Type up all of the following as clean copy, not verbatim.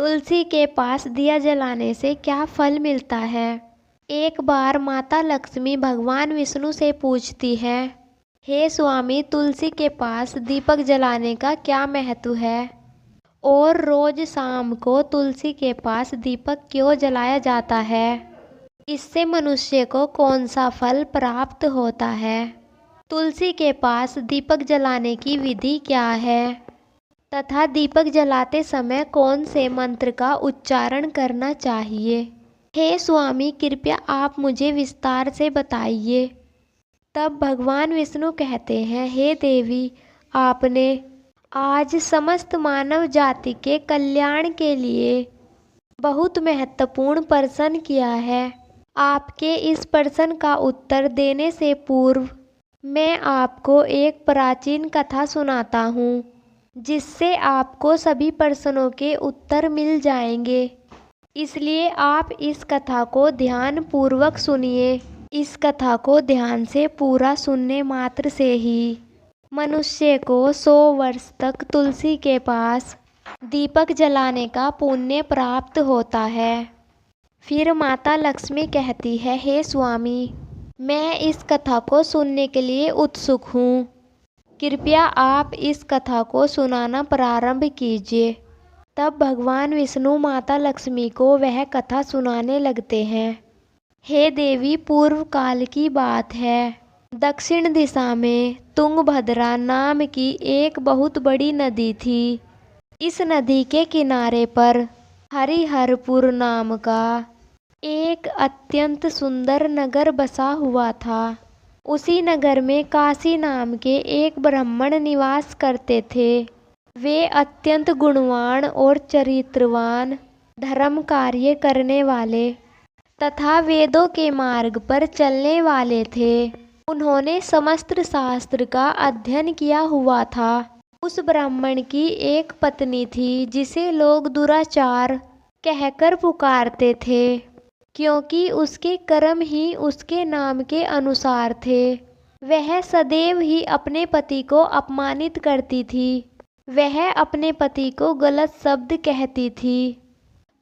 तुलसी के पास दिया जलाने से क्या फल मिलता है? एक बार माता लक्ष्मी भगवान विष्णु से पूछती है, हे स्वामी, तुलसी के पास दीपक जलाने का क्या महत्व है? और रोज शाम को तुलसी के पास दीपक क्यों जलाया जाता है? इससे मनुष्य को कौन सा फल प्राप्त होता है? तुलसी के पास दीपक जलाने की विधि क्या है तथा दीपक जलाते समय कौन से मंत्र का उच्चारण करना चाहिए? हे स्वामी, कृपया आप मुझे विस्तार से बताइए। तब भगवान विष्णु कहते हैं, हे देवी, आपने आज समस्त मानव जाति के कल्याण के लिए बहुत महत्वपूर्ण प्रश्न किया है। आपके इस प्रश्न का उत्तर देने से पूर्व मैं आपको एक प्राचीन कथा सुनाता हूँ, जिससे आपको सभी प्रश्नों के उत्तर मिल जाएंगे। इसलिए आप इस कथा को ध्यान पूर्वक सुनिए। इस कथा को ध्यान से पूरा सुनने मात्र से ही मनुष्य को 100 वर्ष तक तुलसी के पास दीपक जलाने का पुण्य प्राप्त होता है। फिर माता लक्ष्मी कहती है, हे स्वामी, मैं इस कथा को सुनने के लिए उत्सुक हूँ। कृपया आप इस कथा को सुनाना प्रारंभ कीजिए। तब भगवान विष्णु माता लक्ष्मी को वह कथा सुनाने लगते हैं। हे देवी, पूर्व काल की बात है। दक्षिण दिशा में तुंगभद्रा नाम की एक बहुत बड़ी नदी थी। इस नदी के किनारे पर हरिहरपुर नाम का एक अत्यंत सुंदर नगर बसा हुआ था। उसी नगर में काशी नाम के एक ब्राह्मण निवास करते थे। वे अत्यंत गुणवान और चरित्रवान, धर्म कार्य करने वाले तथा वेदों के मार्ग पर चलने वाले थे। उन्होंने समस्त शास्त्र का अध्ययन किया हुआ था। उस ब्राह्मण की एक पत्नी थी, जिसे लोग दुराचार कहकर पुकारते थे, क्योंकि उसके कर्म ही उसके नाम के अनुसार थे। वह सदैव ही अपने पति को अपमानित करती थी। वह अपने पति को गलत शब्द कहती थी,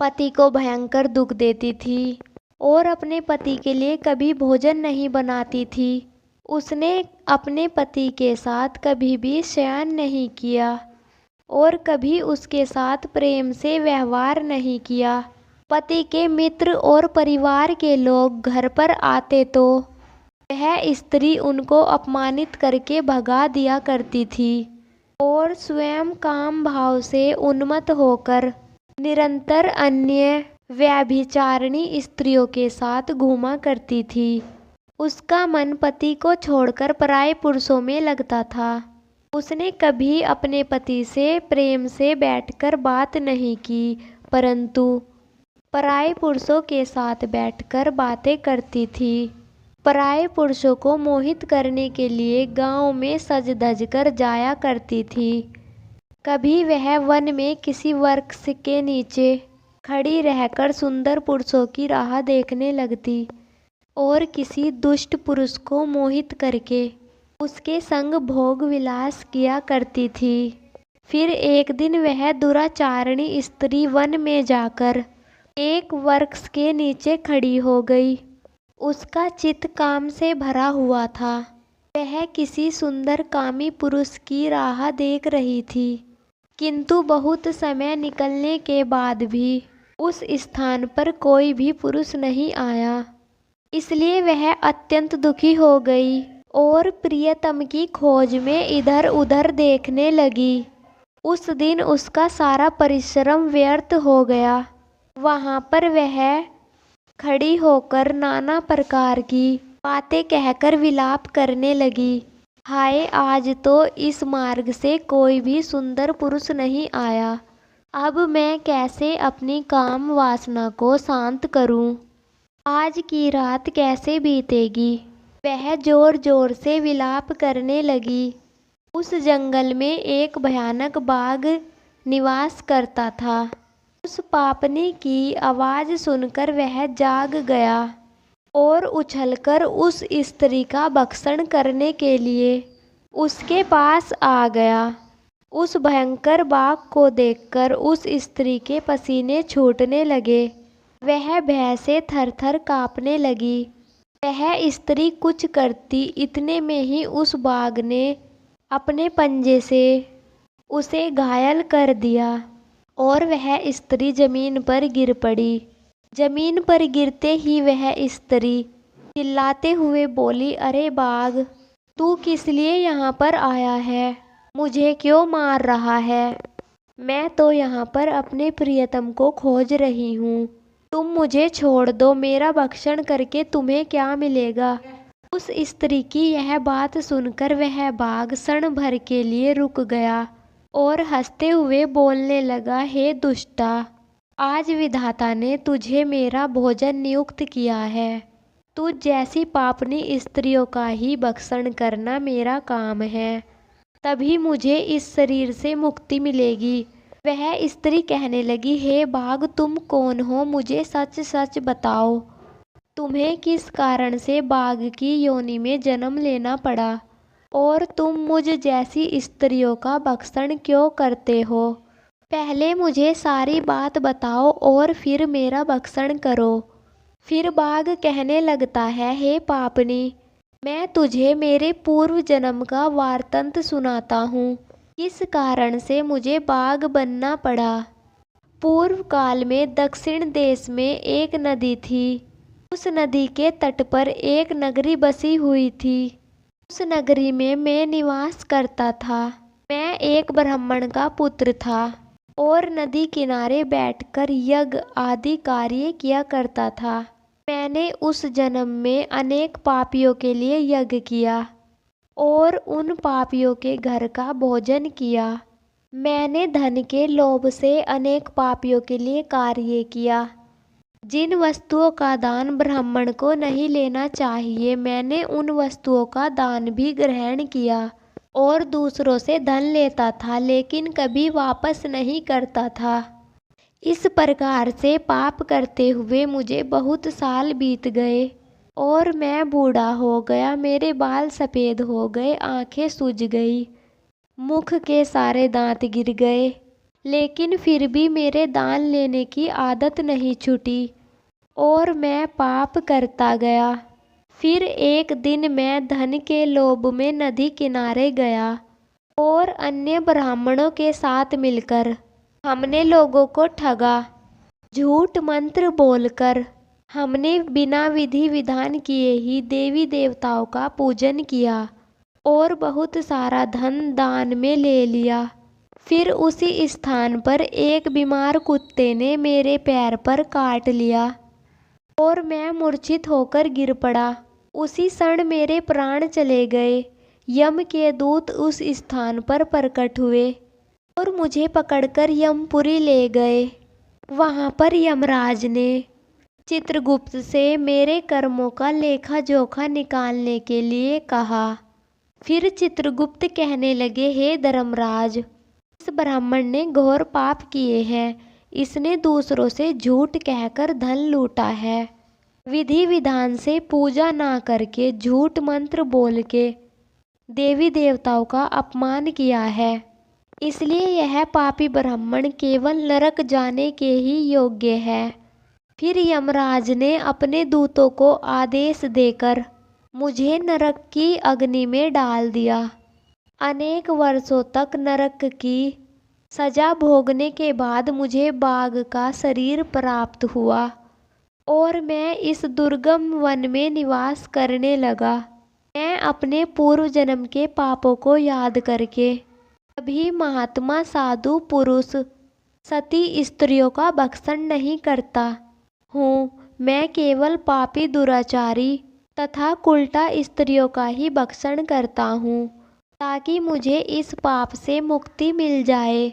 पति को भयंकर दुख देती थी और अपने पति के लिए कभी भोजन नहीं बनाती थी। उसने अपने पति के साथ कभी भी शयन नहीं किया और कभी उसके साथ प्रेम से व्यवहार नहीं किया। पति के मित्र और परिवार के लोग घर पर आते तो वह स्त्री उनको अपमानित करके भगा दिया करती थी और स्वयं काम भाव से उन्मत्त होकर निरंतर अन्य व्यभिचारिणी स्त्रियों के साथ घूमा करती थी। उसका मन पति को छोड़कर पराये पुरुषों में लगता था। उसने कभी अपने पति से प्रेम से बैठकर बात नहीं की, परंतु पराये पुरुषों के साथ बैठकर बातें करती थी। पराये पुरुषों को मोहित करने के लिए गांव में सज धज कर जाया करती थी। कभी वह वन में किसी वृक्ष के नीचे खड़ी रहकर सुंदर पुरुषों की राह देखने लगती और किसी दुष्ट पुरुष को मोहित करके उसके संग भोग विलास किया करती थी। फिर एक दिन वह दुराचारिणी स्त्री वन में जाकर एक वृक्ष के नीचे खड़ी हो गई। उसका चित्त काम से भरा हुआ था। वह किसी सुंदर कामी पुरुष की राह देख रही थी, किंतु बहुत समय निकलने के बाद भी उस स्थान पर कोई भी पुरुष नहीं आया। इसलिए वह अत्यंत दुखी हो गई और प्रियतम की खोज में इधर उधर देखने लगी। उस दिन उसका सारा परिश्रम व्यर्थ हो गया। वहाँ पर वह खड़ी होकर नाना प्रकार की बातें कहकर विलाप करने लगी। हाय, आज तो इस मार्ग से कोई भी सुंदर पुरुष नहीं आया। अब मैं कैसे अपनी काम वासना को शांत करूं? आज की रात कैसे बीतेगी? वह जोर जोर से विलाप करने लगी। उस जंगल में एक भयानक बाघ निवास करता था। उस पापनी की आवाज़ सुनकर वह जाग गया और उछलकर उस स्त्री का भक्षण करने के लिए उसके पास आ गया। उस भयंकर बाघ को देखकर उस स्त्री के पसीने छूटने लगे। वह भय से थर-थर काँपने लगी। वह स्त्री कुछ करती, इतने में ही उस बाघ ने अपने पंजे से उसे घायल कर दिया और वह स्त्री जमीन पर गिर पड़ी। जमीन पर गिरते ही वह स्त्री चिल्लाते हुए बोली, अरे बाघ, तू किस लिए यहाँ पर आया है? मुझे क्यों मार रहा है? मैं तो यहाँ पर अपने प्रियतम को खोज रही हूँ। तुम मुझे छोड़ दो, मेरा भक्षण करके तुम्हें क्या मिलेगा? उस स्त्री की यह बात सुनकर वह बाघ क्षण भर के लिए रुक गया और हंसते हुए बोलने लगा, हे दुष्टा, आज विधाता ने तुझे मेरा भोजन नियुक्त किया है। तुझ जैसी पापनी स्त्रियों का ही भक्षण करना मेरा काम है, तभी मुझे इस शरीर से मुक्ति मिलेगी। वह स्त्री कहने लगी, हे बाघ, तुम कौन हो? मुझे सच सच बताओ, तुम्हें किस कारण से बाघ की योनि में जन्म लेना पड़ा और तुम मुझ जैसी स्त्रियों का भक्षण क्यों करते हो? पहले मुझे सारी बात बताओ और फिर मेरा भक्षण करो। फिर बाघ कहने लगता है, हे पापनी, मैं तुझे मेरे पूर्व जन्म का वार्तंत सुनाता हूँ, किस कारण से मुझे बाघ बनना पड़ा। पूर्व काल में दक्षिण देश में एक नदी थी। उस नदी के तट पर एक नगरी बसी हुई थी। उस नगरी में मैं निवास करता था। मैं एक ब्राह्मण का पुत्र था और नदी किनारे बैठकर यज्ञ आदि कार्य किया करता था। मैंने उस जन्म में अनेक पापियों के लिए यज्ञ किया और उन पापियों के घर का भोजन किया। मैंने धन के लोभ से अनेक पापियों के लिए कार्य किया। जिन वस्तुओं का दान ब्राह्मण को नहीं लेना चाहिए, मैंने उन वस्तुओं का दान भी ग्रहण किया और दूसरों से धन लेता था, लेकिन कभी वापस नहीं करता था। इस प्रकार से पाप करते हुए मुझे बहुत साल बीत गए और मैं बूढ़ा हो गया। मेरे बाल सफ़ेद हो गए, आंखें सूज गई, मुख के सारे दांत गिर गए, लेकिन फिर भी मेरे दान लेने की आदत नहीं छूटी और मैं पाप करता गया। फिर एक दिन मैं धन के लोभ में नदी किनारे गया और अन्य ब्राह्मणों के साथ मिलकर हमने लोगों को ठगा। झूठ मंत्र बोलकर हमने बिना विधि विधान किए ही देवी देवताओं का पूजन किया और बहुत सारा धन दान में ले लिया। फिर उसी स्थान पर एक बीमार कुत्ते ने मेरे पैर पर काट लिया और मैं मूर्छित होकर गिर पड़ा। उसी क्षण मेरे प्राण चले गए। यम के दूत उस स्थान पर प्रकट हुए और मुझे पकड़कर यमपुरी ले गए। वहाँ पर यमराज ने चित्रगुप्त से मेरे कर्मों का लेखा जोखा निकालने के लिए कहा। फिर चित्रगुप्त कहने लगे, हे धर्मराज, इस ब्राह्मण ने घोर पाप किए हैं। इसने दूसरों से झूठ कहकर धन लूटा है। विधि विधान से पूजा ना करके झूठ मंत्र बोल के देवी देवताओं का अपमान किया है। इसलिए यह पापी ब्राह्मण केवल नरक जाने के ही योग्य है। फिर यमराज ने अपने दूतों को आदेश देकर मुझे नरक की अग्नि में डाल दिया। अनेक वर्षों तक नरक की सजा भोगने के बाद मुझे बाघ का शरीर प्राप्त हुआ और मैं इस दुर्गम वन में निवास करने लगा। मैं अपने पूर्व जन्म के पापों को याद करके कभी महात्मा साधु पुरुष सती स्त्रियों का भक्षण नहीं करता हूँ। मैं केवल पापी दुराचारी तथा उल्टा स्त्रियों का ही भक्षण करता हूँ, ताकि मुझे इस पाप से मुक्ति मिल जाए।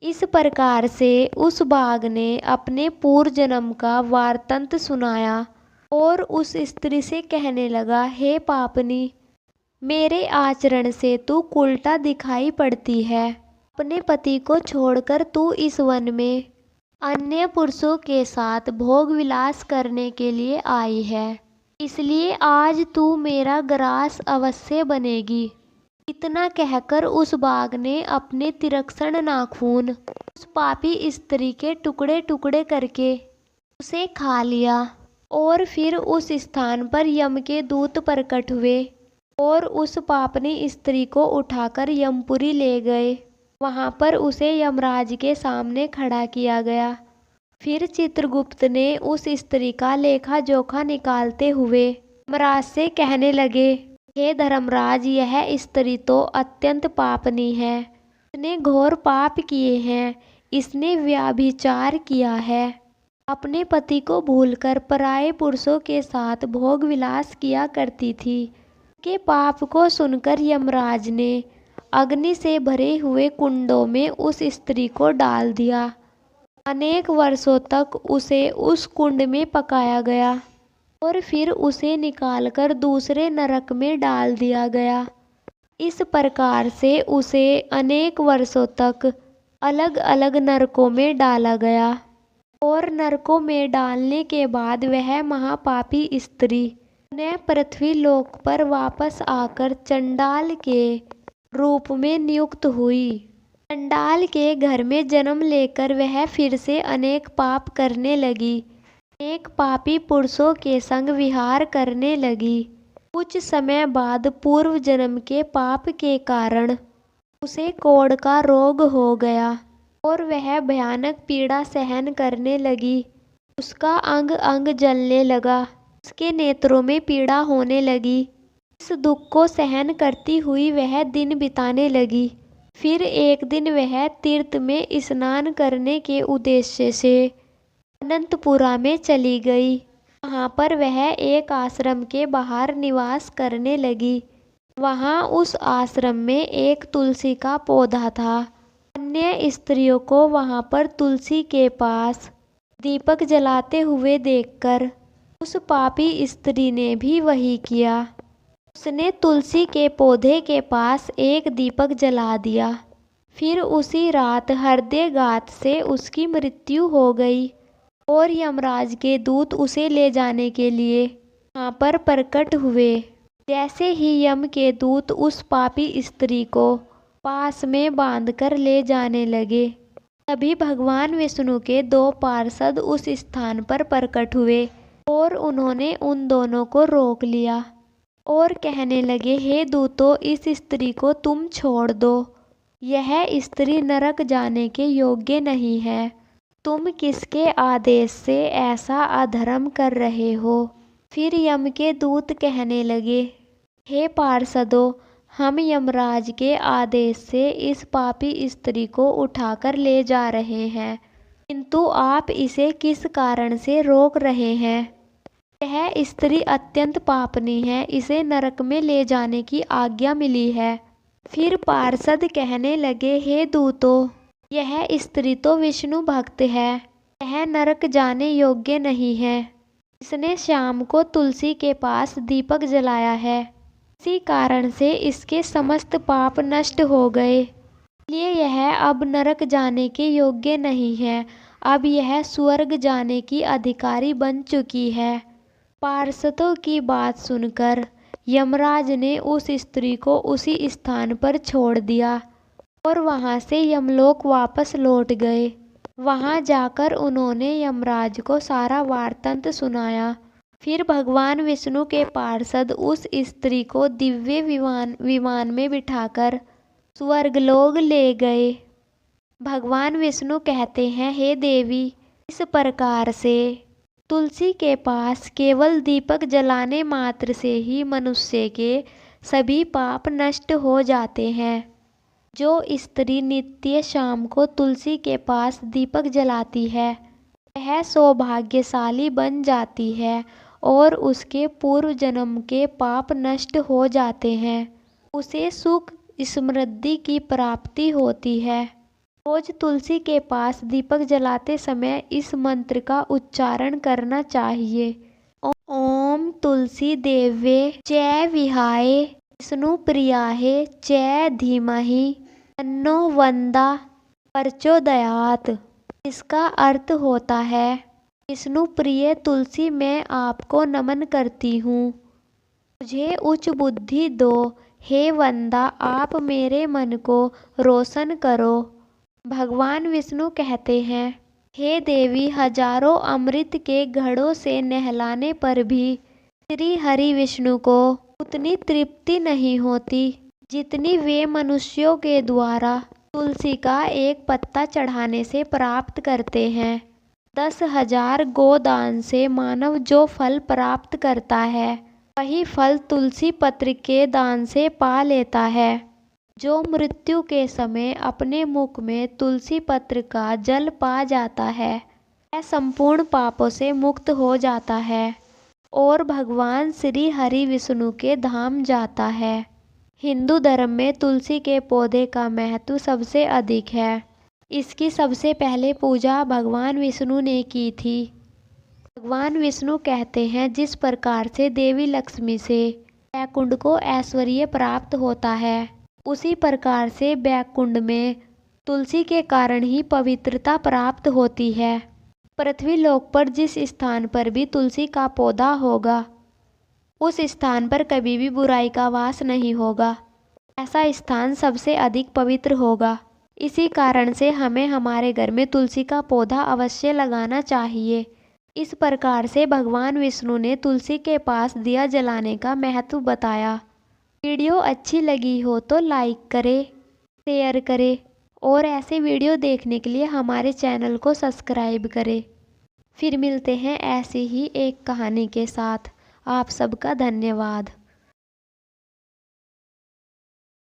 इस प्रकार से उस बाघ ने अपने पूर्व जन्म का वार्तंत सुनाया और उस स्त्री से कहने लगा, हे पापनी, मेरे आचरण से तू उल्टा दिखाई पड़ती है। अपने पति को छोड़कर तू इस वन में अन्य पुरुषों के साथ भोग विलास करने के लिए आई है, इसलिए आज तू मेरा ग्रास अवश्य बनेगी। इतना कहकर उस बाघ ने अपने तीक्ष्ण नाखून उस पापी स्त्री के टुकड़े टुकड़े करके उसे खा लिया। और फिर उस स्थान पर यम के दूत प्रकट हुए और उस पापनी स्त्री को उठाकर यमपुरी ले गए। वहां पर उसे यमराज के सामने खड़ा किया गया। फिर चित्रगुप्त ने उस स्त्री का लेखा जोखा निकालते हुए यमराज से कहने लगे, हे धर्मराज, यह स्त्री तो अत्यंत पापनी है। इसने घोर पाप किए हैं। इसने व्यभिचार किया है। अपने पति को भूलकर पराये पुरुषों के साथ भोग विलास किया करती थी। के पाप को सुनकर यमराज ने अग्नि से भरे हुए कुंडों में उस स्त्री को डाल दिया। अनेक वर्षों तक उसे उस कुंड में पकाया गया और फिर उसे निकालकर दूसरे नरक में डाल दिया गया। इस प्रकार से उसे अनेक वर्षों तक अलग अलग नरकों में डाला गया। और नरकों में डालने के बाद वह महापापी स्त्री पुनः पृथ्वी लोक पर वापस आकर चंडाल के रूप में नियुक्त हुई। चंडाल के घर में जन्म लेकर वह फिर से अनेक पाप करने लगी। अनेक पापी पुरुषों के संग विहार करने लगी। कुछ समय बाद पूर्व जन्म के पाप के कारण उसे कोढ़ का रोग हो गया और वह भयानक पीड़ा सहन करने लगी। उसका अंग अंग जलने लगा। उसके नेत्रों में पीड़ा होने लगी। इस दुख को सहन करती हुई वह दिन बिताने लगी। फिर एक दिन वह तीर्थ में स्नान करने के उद्देश्य से अनंतपुरा में चली गई। वहाँ पर वह एक आश्रम के बाहर निवास करने लगी। वहाँ उस आश्रम में एक तुलसी का पौधा था। अन्य स्त्रियों को वहाँ पर तुलसी के पास दीपक जलाते हुए देखकर उस पापी स्त्री ने भी वही किया। उसने तुलसी के पौधे के पास एक दीपक जला दिया। फिर उसी रात हृदयघात से उसकी मृत्यु हो गई और यमराज के दूत उसे ले जाने के लिए वहाँ पर प्रकट हुए। जैसे ही यम के दूत उस पापी स्त्री को पास में बांधकर ले जाने लगे, तभी भगवान विष्णु के दो पार्षद उस स्थान पर प्रकट हुए और उन्होंने उन दोनों को रोक लिया और कहने लगे, हे दूतों, इस स्त्री को तुम छोड़ दो। यह स्त्री नरक जाने के योग्य नहीं है। तुम किसके आदेश से ऐसा अधर्म कर रहे हो? फिर यम के दूत कहने लगे, हे पार्षदों, हम यमराज के आदेश से इस पापी स्त्री को उठाकर ले जा रहे हैं, किंतु आप इसे किस कारण से रोक रहे हैं? यह स्त्री अत्यंत पापनी है। इसे नरक में ले जाने की आज्ञा मिली है। फिर पार्षद कहने लगे, हे दूतों, यह स्त्री तो विष्णु भक्त है। यह नरक जाने योग्य नहीं है। इसने शाम को तुलसी के पास दीपक जलाया है। इसी कारण से इसके समस्त पाप नष्ट हो गए। इसलिए यह अब नरक जाने के योग्य नहीं है। अब यह स्वर्ग जाने की अधिकारी बन चुकी है। पार्षदों की बात सुनकर यमराज ने उस स्त्री को उसी स्थान पर छोड़ दिया और वहां से यमलोक वापस लौट गए। वहां जाकर उन्होंने यमराज को सारा वार्तांत सुनाया। फिर भगवान विष्णु के पार्षद उस स्त्री को दिव्य विमान में बिठाकर स्वर्गलोक ले गए। भगवान विष्णु कहते हैं, हे देवी, इस प्रकार से तुलसी के पास केवल दीपक जलाने मात्र से ही मनुष्य के सभी पाप नष्ट हो जाते हैं। जो स्त्री नित्य शाम को तुलसी के पास दीपक जलाती है, वह सौभाग्यशाली बन जाती है और उसके पूर्व जन्म के पाप नष्ट हो जाते हैं। उसे सुख समृद्धि की प्राप्ति होती है। रोज तुलसी के पास दीपक जलाते समय इस मंत्र का उच्चारण करना चाहिए। ओम तुलसी देव्ये च विहाय विष्णु प्रियाहे च धीमहि तन्नो वंदा प्रचोदयात्। इसका अर्थ होता है, विष्णु प्रिय तुलसी, मैं आपको नमन करती हूँ। मुझे उच्च बुद्धि दो, हे वंदा, आप मेरे मन को रोशन करो। भगवान विष्णु कहते हैं, हे देवी, हजारों अमृत के घड़ों से नहलाने पर भी श्री हरि विष्णु को उतनी तृप्ति नहीं होती जितनी वे मनुष्यों के द्वारा तुलसी का एक पत्ता चढ़ाने से प्राप्त करते हैं। 10,000 गोदान से मानव जो फल प्राप्त करता है, वही फल तुलसी पत्र के दान से पा लेता है। जो मृत्यु के समय अपने मुख में तुलसी पत्र का जल पा जाता है, वह संपूर्ण पापों से मुक्त हो जाता है और भगवान श्री हरि विष्णु के धाम जाता है। हिंदू धर्म में तुलसी के पौधे का महत्व सबसे अधिक है। इसकी सबसे पहले पूजा भगवान विष्णु ने की थी। भगवान विष्णु कहते हैं, जिस प्रकार से देवी लक्ष्मी से बैकुंठ को ऐश्वर्य प्राप्त होता है, उसी प्रकार से बैकुंठ में तुलसी के कारण ही पवित्रता प्राप्त होती है। पृथ्वी लोक पर जिस स्थान पर भी तुलसी का पौधा होगा, उस स्थान पर कभी भी बुराई का वास नहीं होगा। ऐसा स्थान सबसे अधिक पवित्र होगा। इसी कारण से हमें हमारे घर में तुलसी का पौधा अवश्य लगाना चाहिए। इस प्रकार से भगवान विष्णु ने तुलसी के पास दिया जलाने का महत्व बताया। वीडियो अच्छी लगी हो तो लाइक करें, शेयर करें और ऐसे वीडियो देखने के लिए हमारे चैनल को सब्सक्राइब करें। फिर मिलते हैं ऐसी ही एक कहानी के साथ। आप सबका धन्यवाद।